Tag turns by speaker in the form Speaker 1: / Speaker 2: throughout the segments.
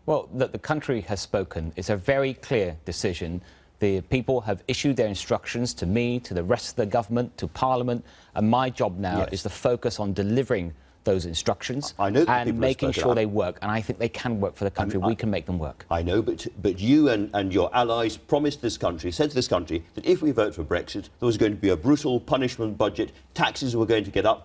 Speaker 1: Well, the country has spoken. It's a very clear decision. The people have issued their instructions to me, to the rest of the government, to Parliament, and my job now is to focus on delivering those instructions and making sure they work. And I think they can work for the country. We can make them work.
Speaker 2: I know, but you and your allies promised this country, said to this country, that if we vote for Brexit, there was going to be a brutal punishment budget, taxes were going to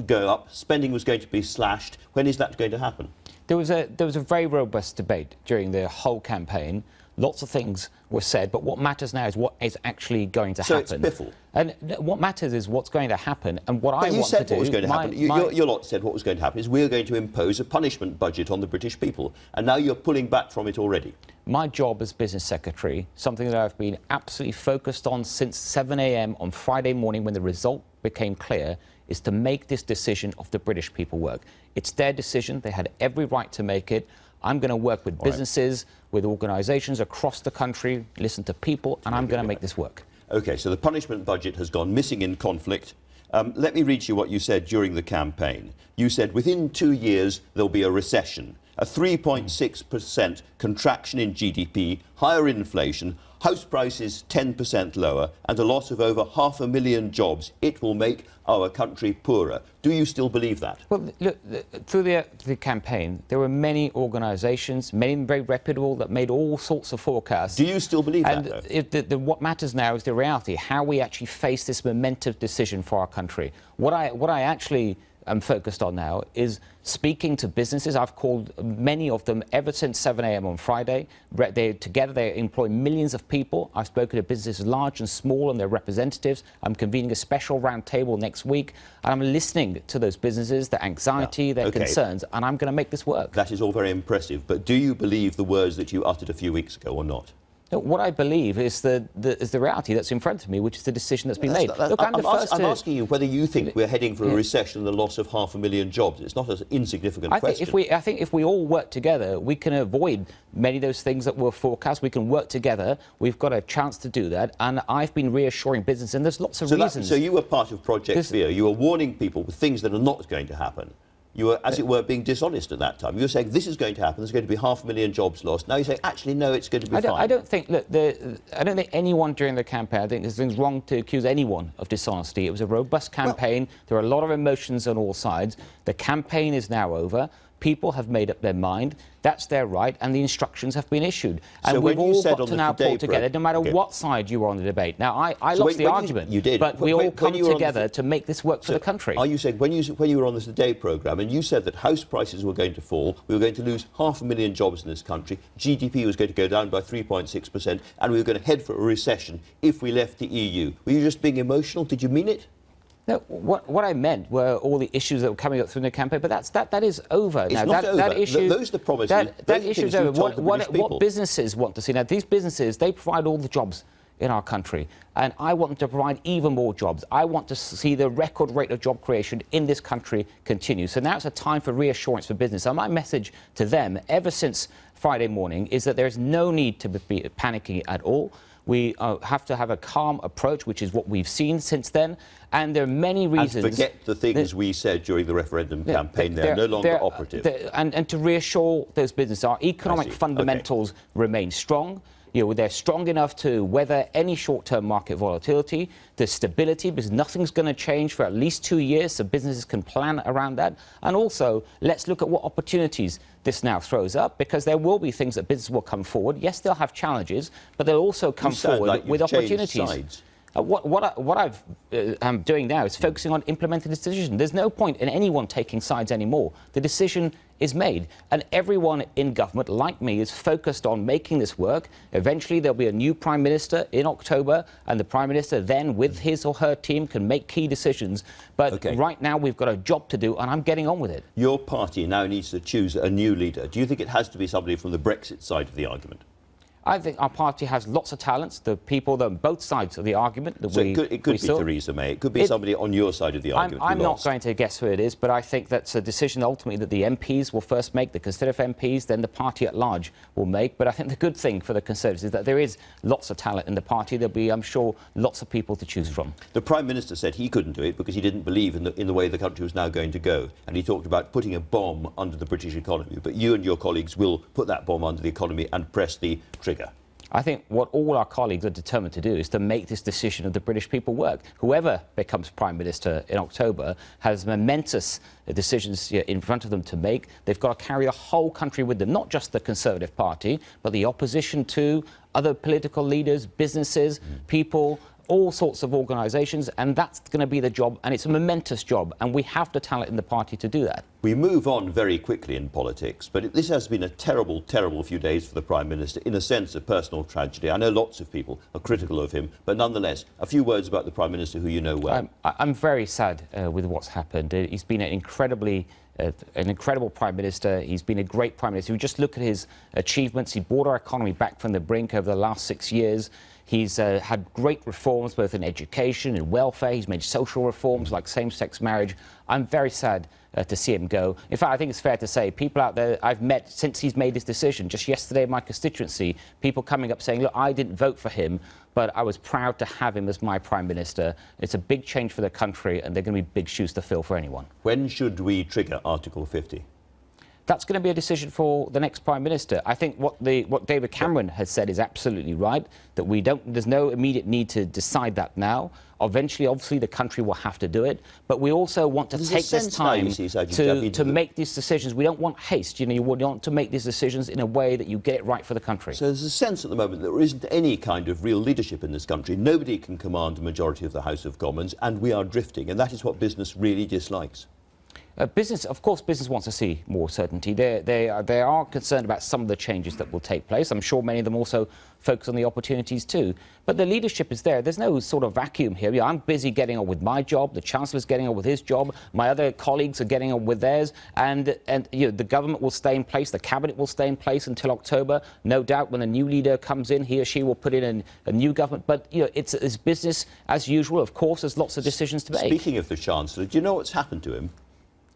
Speaker 2: go up, spending was going to be slashed. When is that going to happen?
Speaker 1: There was a very robust debate during the whole campaign. Lots of things were said, but what matters now is what is actually going to happen.
Speaker 2: So it's biffle.
Speaker 1: And what matters is what's going to happen, and what I want to do...
Speaker 2: You said what was going to happen. Your lot said what was going to happen is we're going to impose a punishment budget on the British people, and now you're pulling back from it already.
Speaker 1: My job as Business Secretary, something that I've been absolutely focused on since 7 a.m. on Friday morning when the result became clear, is to make this decision of the British people work. It's their decision. They had every right to make it. I'm going to work with businesses, with organisations across the country, listen to people, and I'm going to make this work. OK,
Speaker 2: so the punishment budget has gone missing in conflict. Let me read you what you said during the campaign. You said within 2 years there'll be a recession, a 3.6% contraction in GDP, higher inflation, house prices 10% lower, and a loss of over 500,000 jobs. It will make our country poorer. Do you still believe that?
Speaker 1: Well, look, through the campaign, there were many organisations, many very reputable, that made all sorts of forecasts.
Speaker 2: Do you still believe that, though?
Speaker 1: What matters now is the reality, how we actually face this momentous decision for our country. What I actually am focused on now is speaking to businesses. I've called many of them ever since 7 a.m. on Friday. Together they employ millions of people. I've spoken to businesses large and small and their representatives. I'm convening a special round table next week, and I'm listening to those businesses, their anxiety, their concerns, and I'm going to make this work.
Speaker 2: That is all very impressive, but do you believe the words that you uttered a few weeks ago or not?
Speaker 1: What I believe is the reality that's in front of me, which is the decision that's been made. Look,
Speaker 2: I'm asking you whether you think we're heading for a recession and the loss of 500,000 jobs. It's not an insignificant question.
Speaker 1: I think if we all work together, we can avoid many of those things that were forecast. We can work together. We've got a chance to do that. And I've been reassuring business, and there's lots of reasons.
Speaker 2: So you were part of Project Fear. You were warning people with things that are not going to happen. You were, as it were, being dishonest at that time. You were saying this is going to happen, there's going to be 500,000 jobs lost. Now you say, actually, no, it's going to be fine.
Speaker 1: I don't think, look, I don't think anyone during the campaign, I think there's things wrong to accuse anyone of dishonesty. It was a robust campaign. There are a lot of emotions on all sides. The campaign is now over. People have made up their mind. That's their right, and the instructions have been issued. And we've all got to now pull together, no matter what side you were on the debate. Now, I lost the argument,
Speaker 2: you did.
Speaker 1: But we all come together to make this work for the country.
Speaker 2: Are you saying, when you were on the Today programme, and you said that house prices were going to fall, we were going to lose 500,000 jobs in this country, GDP was going to go down by 3.6%, and we were going to head for a recession if we left the EU. Were you just being emotional? Did you mean it?
Speaker 1: No, what I meant were all the issues that were coming up through the campaign, but that is over now.
Speaker 2: It's not over.
Speaker 1: That issue,
Speaker 2: those are the promises.
Speaker 1: That issue is over. What businesses want to see now? These businesses, they provide all the jobs in our country, and I want them to provide even more jobs. I want to see the record rate of job creation in this country continue. So now it's a time for reassurance for business. And my message to them, ever since Friday morning, is that there is no need to be panicking at all. We have to have a calm approach, which is what we've seen since then. And there are many reasons...
Speaker 2: And forget the things we said during the referendum campaign. They're no longer operative.
Speaker 1: And to reassure those businesses, our economic fundamentals remain strong. You know, they're strong enough to weather any short-term market volatility. There's stability, because nothing's going to change for at least 2 years, so businesses can plan around that. And also, let's look at what opportunities this now throws up, because there will be things that business will come forward. Yes, they'll have challenges, but they'll also come forward with opportunities. What I'm doing now is focusing on implementing this decision. There's no point in anyone taking sides anymore. The decision is made, and everyone in government, like me, is focused on making this work. Eventually, there'll be a new Prime Minister in October, and the Prime Minister then, with his or her team, can make key decisions. But right now, we've got a job to do, and I'm getting on with it.
Speaker 2: Your party now needs to choose a new leader. Do you think it has to be somebody from the Brexit side of the argument?
Speaker 1: I think our party has lots of talents. The people that are on both sides of the argument that
Speaker 2: so it could be Theresa May. It could be somebody on your side of the argument.
Speaker 1: I'm not going to guess who it is, but I think that's a decision ultimately that the MPs will first make, the Conservative MPs, then the party at large will make. But I think the good thing for the Conservatives is that there is lots of talent in the party. There'll be, I'm sure, lots of people to choose from.
Speaker 2: The Prime Minister said he couldn't do it because he didn't believe in the way the country was now going to go. And he talked about putting a bomb under the British economy. But you and your colleagues will put that bomb under the economy and press the trigger.
Speaker 1: I think what all our colleagues are determined to do is to make this decision of the British people work. Whoever becomes Prime Minister in October has momentous decisions in front of them to make. They've got to carry the whole country with them, not just the Conservative Party, but the opposition too, other political leaders, businesses, people, all sorts of organisations, and that's going to be the job, and it's a momentous job, and we have the talent in the party to do that.
Speaker 2: We move on very quickly in politics, but this has been a terrible, terrible few days for the Prime Minister, in a sense a personal tragedy. I know lots of people are critical of him, but nonetheless, a few words about the Prime Minister who you know well.
Speaker 1: I'm very sad with what's happened. He's been an incredible Prime Minister. He's been a great Prime Minister. If you just look at his achievements, he brought our economy back from the brink over the last 6 years. He's had great reforms both in education and welfare. He's made social reforms like same-sex marriage. I'm very sad to see him go. In fact, I think it's fair to say people out there I've met since he's made this decision, just yesterday in my constituency, people coming up saying, look, I didn't vote for him, but I was proud to have him as my Prime Minister. It's a big change for the country, and they're going to be big shoes to fill for anyone.
Speaker 2: When should we trigger Article 50?
Speaker 1: That's going to be a decision for the next Prime Minister. I think what David Cameron has said is absolutely right, that there's no immediate need to decide that now. Eventually, obviously, the country will have to do it, but we also want to take this time to make these decisions. We don't want haste. You want to make these decisions in a way that you get it right for the country.
Speaker 2: So there's a sense at the moment that there isn't any kind of real leadership in this country. Nobody can command a majority of the House of Commons, and we are drifting, and that is what business really dislikes.
Speaker 1: Of course, business wants to see more certainty. They are concerned about some of the changes that will take place. I'm sure many of them also focus on the opportunities too. But the leadership is there. There's no sort of vacuum here. I'm busy getting on with my job. The Chancellor's getting on with his job. My other colleagues are getting on with theirs. And the government will stay in place. The cabinet will stay in place until October. No doubt when a new leader comes in, he or she will put in a new government. But it's business as usual. Of course, there's lots of decisions to make.
Speaker 2: Speaking of the Chancellor, do you know what's happened to him?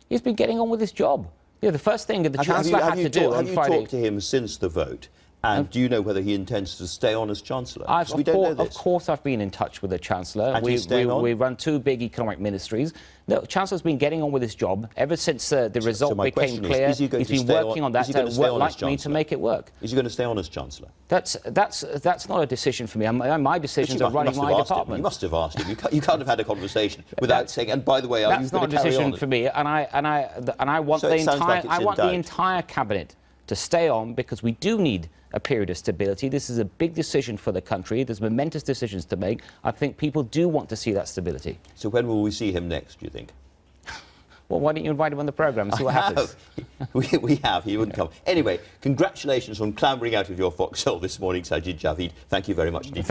Speaker 1: He's been getting on with his job. The first thing that the Chancellor had to do on Friday...
Speaker 2: Have you talked to him since the vote? And do you know whether he intends to stay on as Chancellor?
Speaker 1: Of course I've been in touch with the Chancellor.
Speaker 2: And
Speaker 1: we run two big economic ministries. The Chancellor's been getting on with his job ever since the result became clear. He's been working on that and worked like me to make it work.
Speaker 2: Is he going to stay on as Chancellor?
Speaker 1: That's not a decision for me. My decisions are running my department.
Speaker 2: You must have asked him. You can't have had a conversation without saying, and by the way, are you going to carry on?
Speaker 1: That's not a decision for me. And I want the entire cabinet to stay on, because we do need a period of stability. This is a big decision for the country. There's momentous decisions to make. I think people do want to see that stability.
Speaker 2: So when will we see him next, do you think?
Speaker 1: Well, why don't you invite him on the programme and see what happens?
Speaker 2: We have. He wouldn't come. Anyway, congratulations on clambering out of your foxhole this morning, Sajid Javid. Thank you very much indeed.